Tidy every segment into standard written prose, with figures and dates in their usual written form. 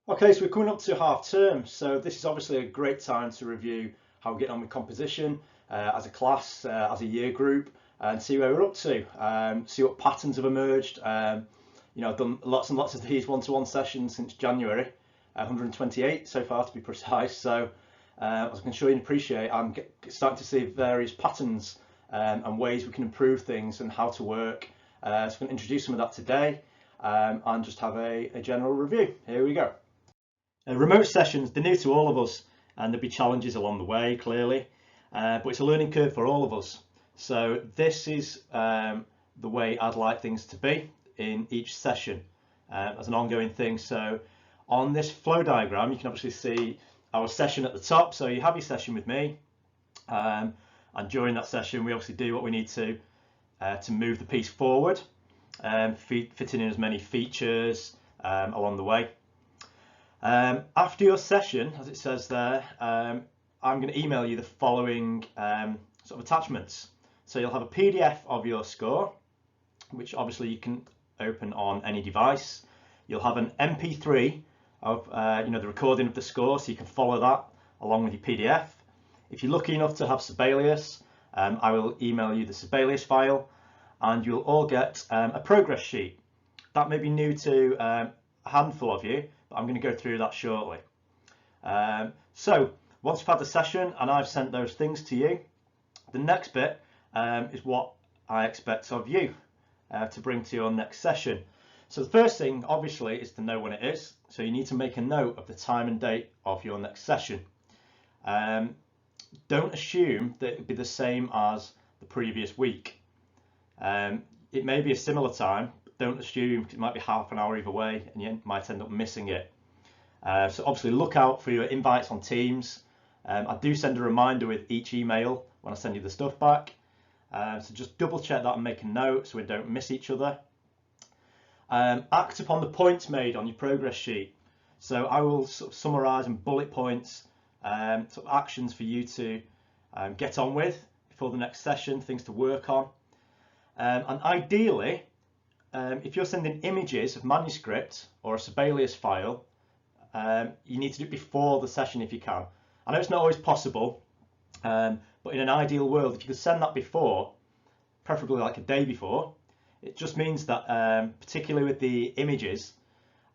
Okay, so we're coming up to half term, so this is obviously a great time to review how we're getting on with composition as a class, as a year group, and see where we're up to, see what patterns have emerged. I've done lots and lots of these one-to-one sessions since January, 128 so far to be precise. So as I can sure you appreciate, I'm starting to see various patterns and ways we can improve things and how to work. So I'm going to introduce some of that today and just have a general review. Here we go. Remote sessions, they're new to all of us and there'll be challenges along the way, clearly, but it's a learning curve for all of us. So this is the way I'd like things to be in each session as an ongoing thing. So on this flow diagram, you can obviously see our session at the top. So you have your session with me, and during that session, we obviously do what we need to move the piece forward, fitting in as many features along the way. After your session, as it says there, I'm going to email you the following sort of attachments. So you'll have a PDF of your score, which obviously you can open on any device. You'll have an MP3 of the recording of the score, so you can follow that along with your PDF. If you're lucky enough to have Sibelius, I will email you the Sibelius file, and you'll all get a progress sheet. That may be new to a handful of you, but I'm going to go through that shortly. So once you've had the session and I've sent those things to you, the next bit is what I expect of you to bring to your next session. So the first thing obviously is to know when it is. So you need to make a note of the time and date of your next session. Don't assume that it'll be the same as the previous week. It may be a similar time. Don't assume, it might be half an hour either way and you might end up missing it. So obviously look out for your invites on Teams. I do send a reminder with each email when I send you the stuff back. So just double check that and make a note so we don't miss each other. Act upon the points made on your progress sheet. So I will sort of summarise and bullet points sort of actions for you to get on with before the next session, things to work on. And ideally, if you're sending images of manuscript or a Sibelius file, you need to do it before the session if you can. I know it's not always possible, but in an ideal world, if you could send that before, preferably like a day before, it just means that, particularly with the images,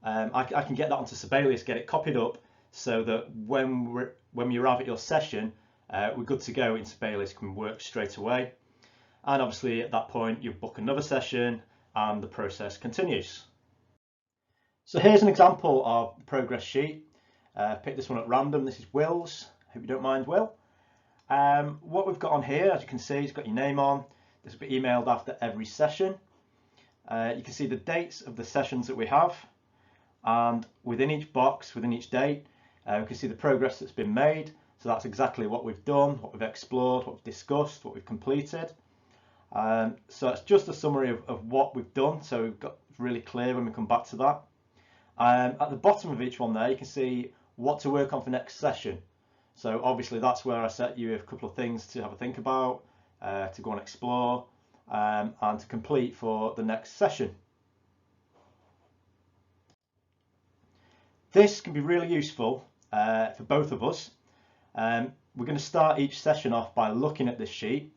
I can get that onto Sibelius, get it copied up, so that when you arrive at your session, we're good to go in Sibelius, can work straight away. And obviously at that point, you book another session, and the process continues. So here's an example of the progress sheet. Pick this one at random. This is Will's. Hope you don't mind, Will. What we've got on here, as you can see, it's got your name on. This will be emailed after every session. You can see the dates of the sessions that we have, and within each box, within each date, we can see the progress that's been made. So that's exactly what we've done, what we've explored, what we've discussed, what we've completed. So it's just a summary of what we've done, so we've got really clear when we come back to that. At the bottom of each one there, you can see what to work on for next session. So obviously that's where I set you a couple of things to have a think about, to go and explore, and to complete for the next session. This can be really useful for both of us. We're going to start each session off by looking at this sheet.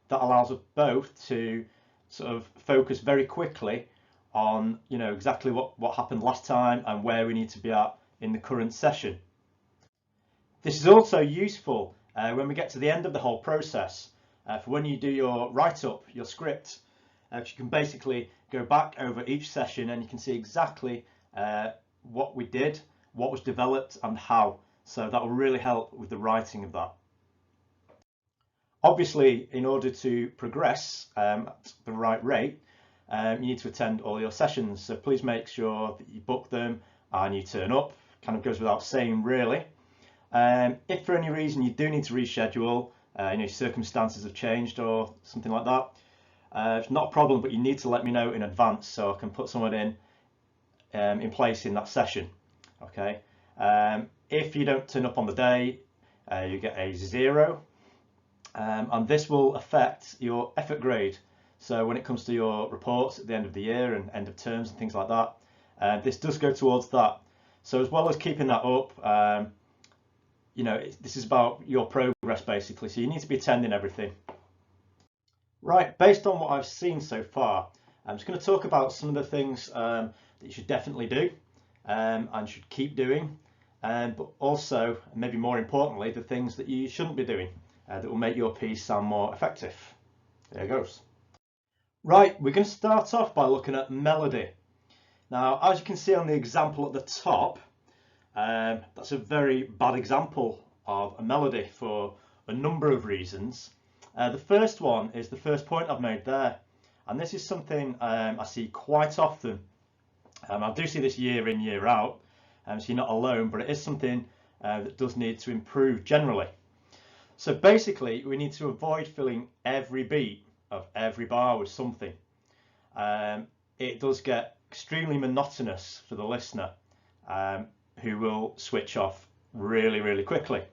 That allows us both to sort of focus very quickly on, exactly what happened last time and where we need to be at in the current session. This is also useful when we get to the end of the whole process, for when you do your write-up, your script. You can basically go back over each session and you can see exactly what we did, what was developed and how. So that will really help with the writing of that. Obviously, in order to progress at the right rate, you need to attend all your sessions. So please make sure that you book them and you turn up. Kind of goes without saying, really. If for any reason you do need to reschedule, circumstances have changed or something like that, it's not a problem, but you need to let me know in advance so I can put someone in place in that session. Okay. If you don't turn up on the day, you get a 0. And this will affect your effort grade. So when it comes to your reports at the end of the year and end of terms and things like that, this does go towards that. So as well as keeping that up, you know, this is about your progress basically. So you need to be attending everything. Right, based on what I've seen so far, I'm just going to talk about some of the things that you should definitely do and should keep doing, but also, maybe more importantly, the things that you shouldn't be doing that will make your piece sound more effective. There it goes. Right, we're going to start off by looking at melody. Now, as you can see on the example at the top, that's a very bad example of a melody for a number of reasons. The first one is the first point I've made there, and this is something I see quite often. I do see this year in, year out, so you're not alone, but it is something that does need to improve generally. So basically, we need to avoid filling every beat of every bar with something. It does get extremely monotonous for the listener, who will switch off really, really quickly,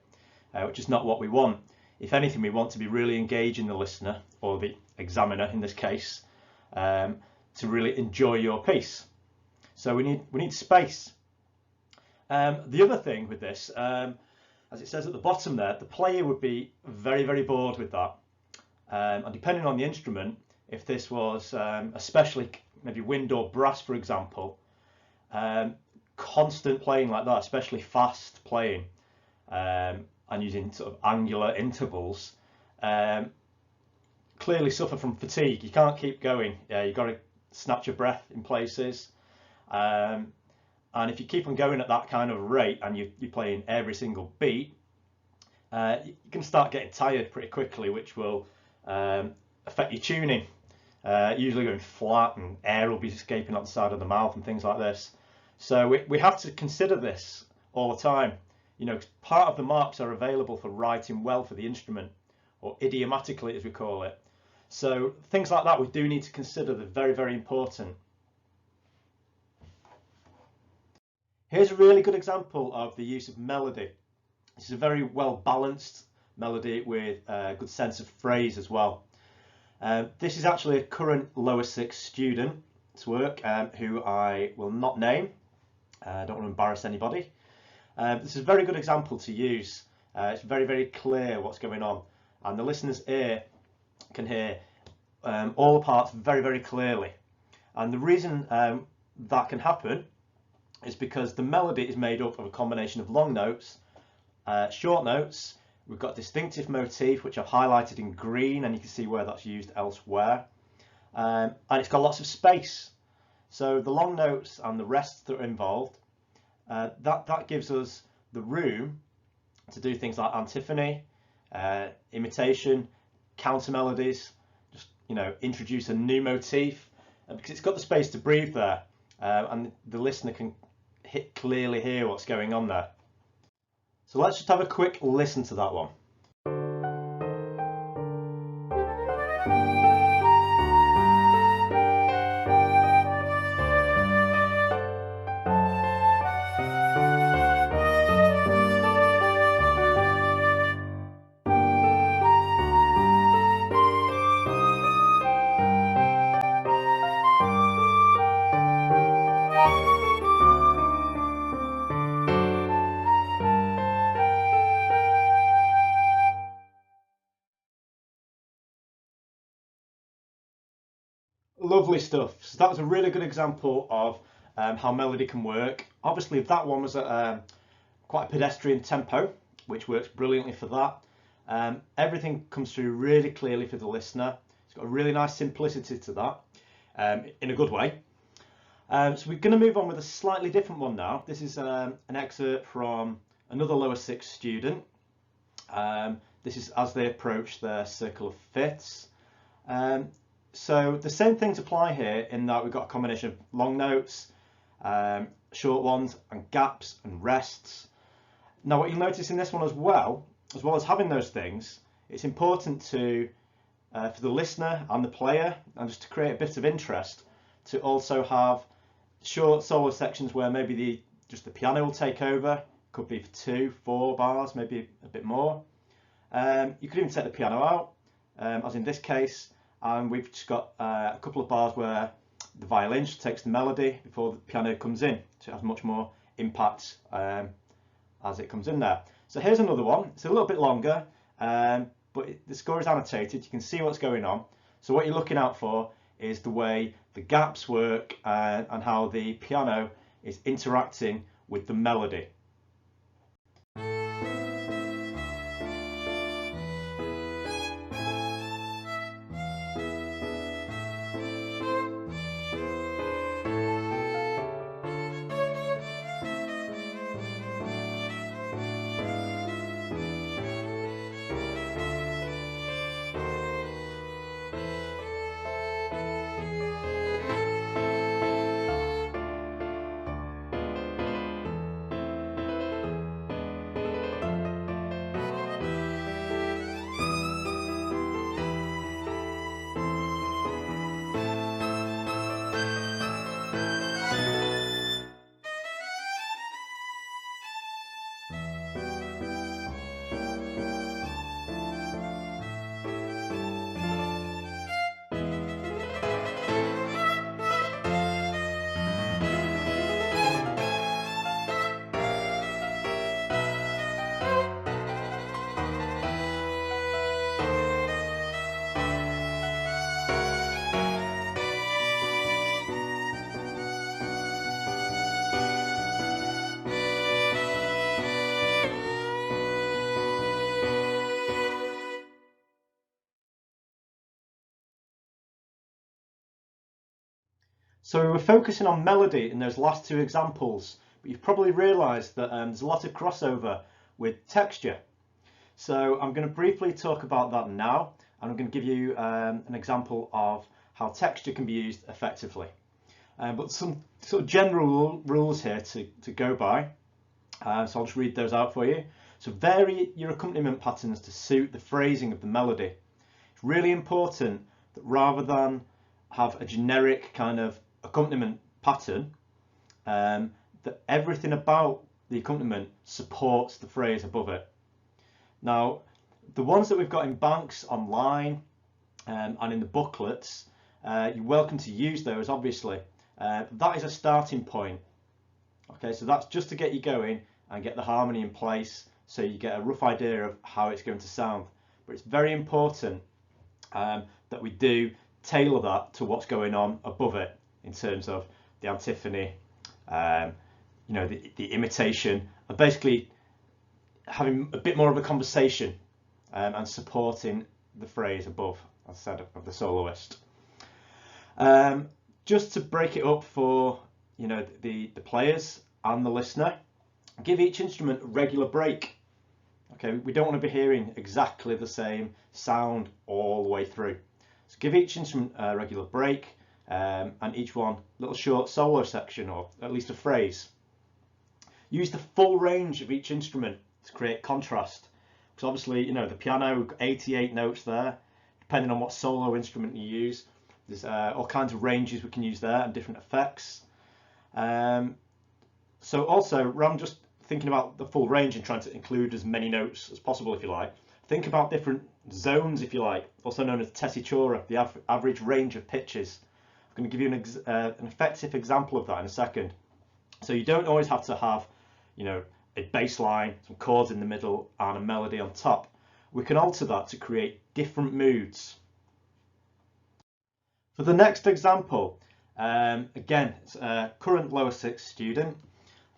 which is not what we want. If anything, we want to be really engaging the listener, or the examiner in this case, to really enjoy your piece. So we need space. The other thing with this, as it says at the bottom there, the player would be very, very bored with that. And depending on the instrument, if this was especially maybe wind or brass, for example, constant playing like that, especially fast playing, and using sort of angular intervals, clearly suffer from fatigue. You can't keep going. You've got to snatch your breath in places. And if you keep on going at that kind of rate and you're playing every single beat, you can start getting tired pretty quickly, which will affect your tuning. Usually going flat, and air will be escaping out the side of the mouth and things like this. So we have to consider this all the time. You know, part of the marks are available for writing well for the instrument, or idiomatically as we call it. So things like that we do need to consider. They're very, very important. Here's a really good example of the use of melody. This is a very well balanced melody with a good sense of phrase as well. This is actually a current lower six student's work, who I will not name. I don't want to embarrass anybody. This is a very good example to use. It's very, very clear what's going on, and the listener's ear can hear all the parts very, very clearly. And the reason that can happen is because the melody is made up of a combination of long notes, short notes. We've got distinctive motif, which I've highlighted in green, and you can see where that's used elsewhere. And it's got lots of space. So the long notes and the rests that are involved, that gives us the room to do things like antiphony, imitation, counter melodies, just, you know, introduce a new motif, because it's got the space to breathe there, and the listener can clearly hear what's going on there. So let's just have a quick listen to that one. Lovely stuff. So that was a really good example of how melody can work. Obviously that one was at quite a pedestrian tempo, which works brilliantly for that. Everything comes through really clearly for the listener. It's got a really nice simplicity to that, in a good way. So we're going to move on with a slightly different one now. This is an excerpt from another lower six student. This is as they approach their circle of fifths. So the same things apply here, in that we've got a combination of long notes, short ones, and gaps and rests. Now what you'll notice in this one as well as having those things, it's important to, for the listener and the player, and just to create a bit of interest, to also have short solo sections where maybe just the piano will take over. Could be for 2, 4 bars, maybe a bit more. You could even take the piano out, as in this case. And we've just got a couple of bars where the violin takes the melody before the piano comes in, so it has much more impact as it comes in there. So here's another one. It's a little bit longer, but the score is annotated. You can see what's going on. So what you're looking out for is the way the gaps work and how the piano is interacting with the melody. So we were focusing on melody in those last two examples, but you've probably realised that there's a lot of crossover with texture. So I'm going to briefly talk about that now, and I'm going to give you an example of how texture can be used effectively. But some sort of general rules here to go by, so I'll just read those out for you. So vary your accompaniment patterns to suit the phrasing of the melody. It's really important that rather than have a generic kind of accompaniment pattern, that everything about the accompaniment supports the phrase above it. Now, the ones that we've got in banks online and in the booklets, you're welcome to use those, obviously. That is a starting point. Okay, so that's just to get you going and get the harmony in place so you get a rough idea of how it's going to sound. But it's very important that we do tailor that to what's going on above it in terms of the antiphony, you know, the imitation, and basically having a bit more of a conversation and supporting the phrase above, as I said, of the soloist. Just to break it up for the players and the listener, give each instrument a regular break. Okay, we don't want to be hearing exactly the same sound all the way through. So give each instrument a regular break, and each one a little short solo section, or at least a phrase. Use the full range of each instrument to create contrast, because obviously, the piano, 88 notes there. Depending on what solo instrument you use, there's all kinds of ranges we can use there and different effects. So also, rather than just thinking about the full range and trying to include as many notes as possible, if you like, think about different zones, if you like, also known as tessitura, the average range of pitches. I'm going to give you an effective example of that in a second. So you don't always have to have, a bass line, some chords in the middle, and a melody on top. We can alter that to create different moods. For the next example, again, it's a current lower sixth student.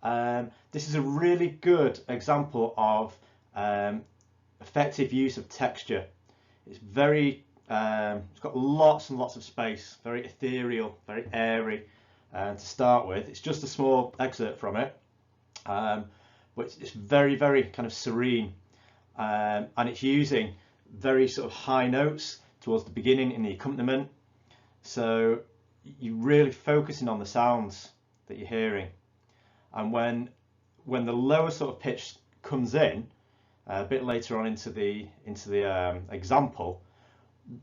This is a really good example of effective use of texture. It's it's got lots and lots of space, very ethereal, very airy. To start with, it's just a small excerpt from it, but it's very, very kind of serene, and it's using very sort of high notes towards the beginning in the accompaniment. So you're really focusing on the sounds that you're hearing, and when the lower sort of pitch comes in a bit later on into the example,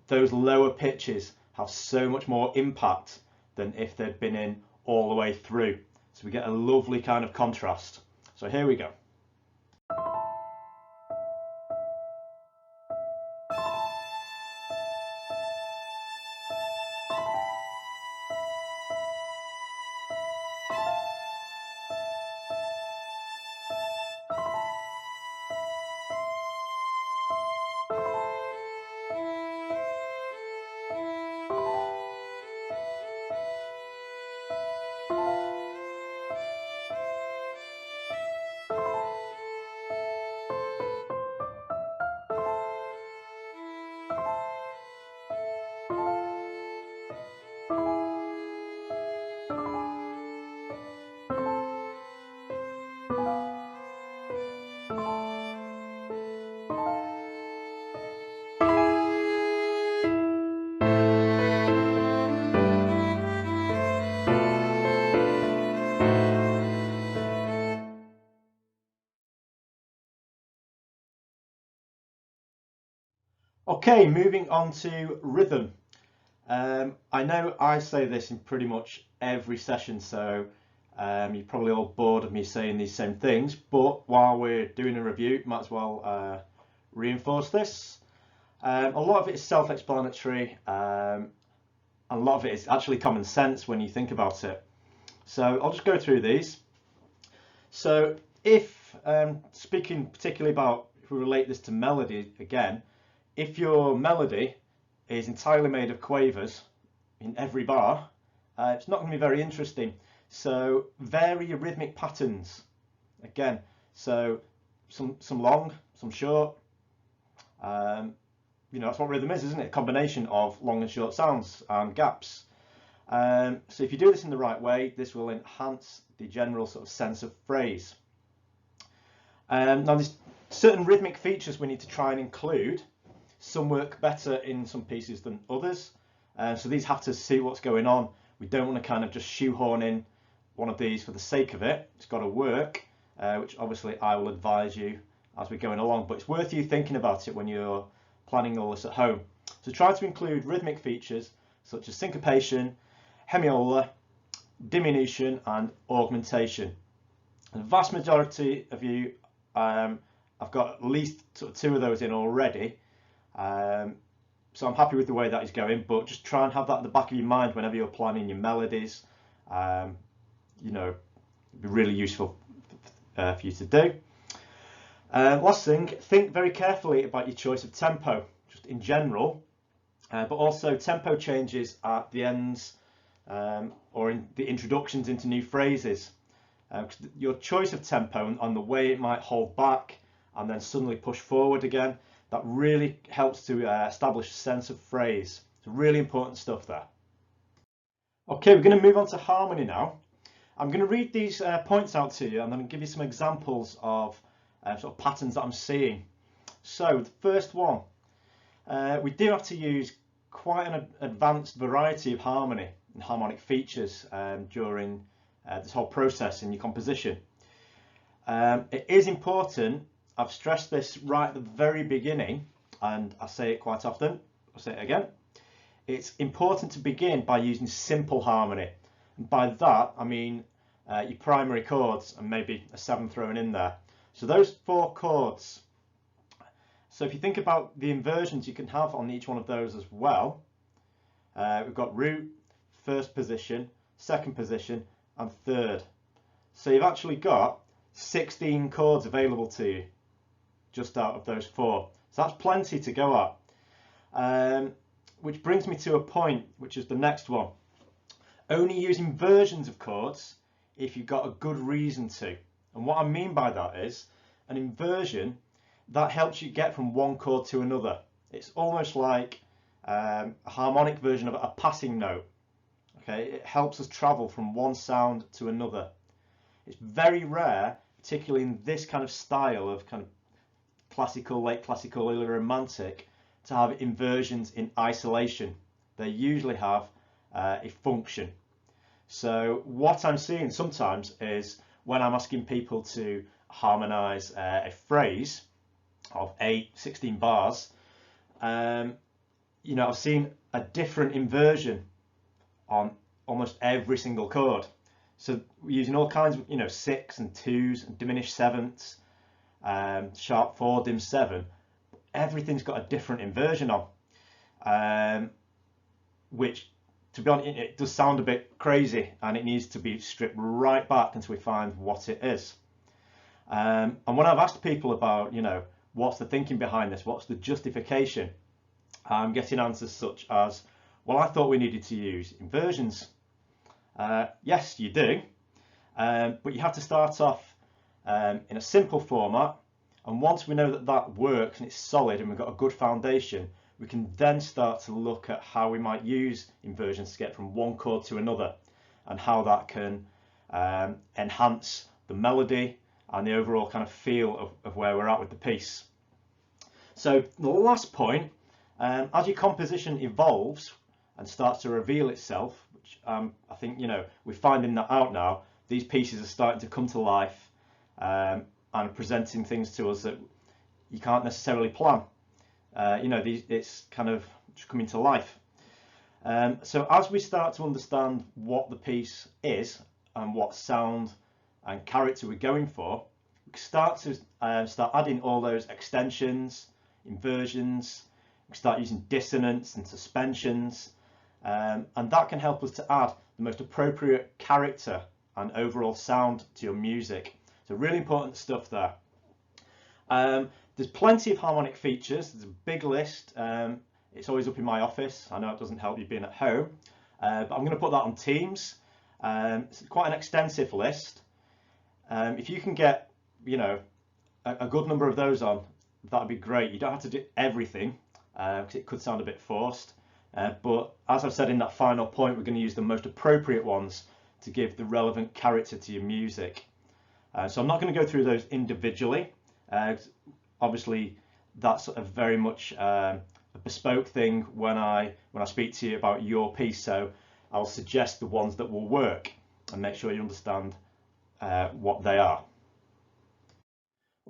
those lower pitches have so much more impact than if they'd been in all the way through. So we get a lovely kind of contrast. So here we go. Okay, moving on to rhythm. I know I say this in pretty much every session, so you're probably all bored of me saying these same things, but while we're doing a review, might as well reinforce this. A lot of it is self-explanatory, and a lot of it is actually common sense when you think about it. So I'll just go through these. So if, speaking particularly about, if we relate this to melody again, if your melody is entirely made of quavers in every bar, it's not going to be very interesting. So vary your rhythmic patterns again. So some long, some short. You know, that's what rhythm is, isn't it? A combination of long and short sounds and gaps. So if you do this in the right way, this will enhance the general sort of sense of phrase. Now there's certain rhythmic features we need to try and include. Some work better in some pieces than others. So these have to see what's going on. We don't want to kind of just shoehorn in one of these for the sake of it. It's got to work, which obviously I will advise you as we're going along, but it's worth you thinking about it when you're planning all this at home. So try to include rhythmic features such as syncopation, hemiola, diminution and augmentation. The vast majority of you, I've got at least sort of 2 of those in already. So I'm happy with the way that is going, but just try and have that at the back of your mind whenever you're planning your melodies. You know, it'd be really useful for you to do. Last thing, think very carefully about your choice of tempo, just in general, but also tempo changes at the ends or in the introductions into new phrases. Your choice of tempo and the way it might hold back and then suddenly push forward again, that really helps to establish a sense of phrase. It's really important stuff there. Okay, we're going to move on to harmony now. I'm going to read these points out to you and then give you some examples of sort of patterns that I'm seeing. So the first one, we do have to use quite an advanced variety of harmony and harmonic features during this whole process in your composition. It is important, I've stressed this right at the very beginning, and I say it quite often, I'll say it again. It's important to begin by using simple harmony. And by that, I mean your primary chords and maybe a 7th thrown in there. So those 4 chords. So if you think about the inversions you can have on each one of those as well, we've got root, 1st position, 2nd position, and 3rd. So you've actually got 16 chords available to you just out of those 4. So that's plenty to go at. Which brings me to a point, which is the next one. Only use inversions of chords if you've got a good reason to. And what I mean by that is an inversion that helps you get from one chord to another. It's almost like a harmonic version of a passing note. Okay, it helps us travel from one sound to another. It's very rare, particularly in this kind of style of kind of classical, late classical, early romantic, to have inversions in isolation. They usually have a function. So what I'm seeing sometimes is when I'm asking people to harmonize a phrase of 16 bars, you know, I've seen a different inversion on almost every single chord. So we're using all kinds of, you know, 6 and 2s and diminished 7ths, sharp 4, dim 7. Everything's got a different inversion on, which, to be honest, it does sound a bit crazy, and it needs to be stripped right back until we find what it is. And when I've asked people about, you know, what's the thinking behind this, what's the justification, I'm getting answers such as, well, I thought we needed to use inversions. Yes, you do, but you have to start off in a simple format. And once we know that that works and it's solid and we've got a good foundation, we can then start to look at how we might use inversions to get from one chord to another, and how that can enhance the melody and the overall kind of feel of where we're at with the piece. So the last point, as your composition evolves and starts to reveal itself, which I think, you know, we're finding that out now, these pieces are starting to come to life and presenting things to us that you can't necessarily plan. You know, it's kind of just coming to life. So as we start to understand what the piece is and what sound and character we're going for, we start to start adding all those extensions, inversions. We start using dissonance and suspensions, and that can help us to add the most appropriate character and overall sound to your music. So really important stuff there. There's plenty of harmonic features. There's a big list. It's always up in my office. I know it doesn't help you being at home, but I'm going to put that on Teams. It's quite an extensive list. If you can get, you know, a good number of those on, that'd be great. You don't have to do everything because it could sound a bit forced. But as I've said in that final point, we're going to use the most appropriate ones to give the relevant character to your music. So I'm not going to go through those individually. Obviously, that's a very much a bespoke thing when I speak to you about your piece. So I'll suggest the ones that will work and make sure you understand what they are.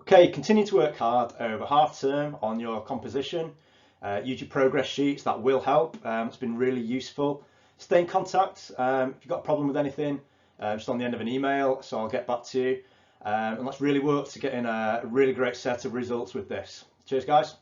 Okay, continue to work hard over half term on your composition. Use your progress sheets, that will help. It's been really useful. Stay in contact. If you've got a problem with anything, just on the end of an email, so I'll get back to you. And let's really work to get in a really great set of results with this. Cheers, guys.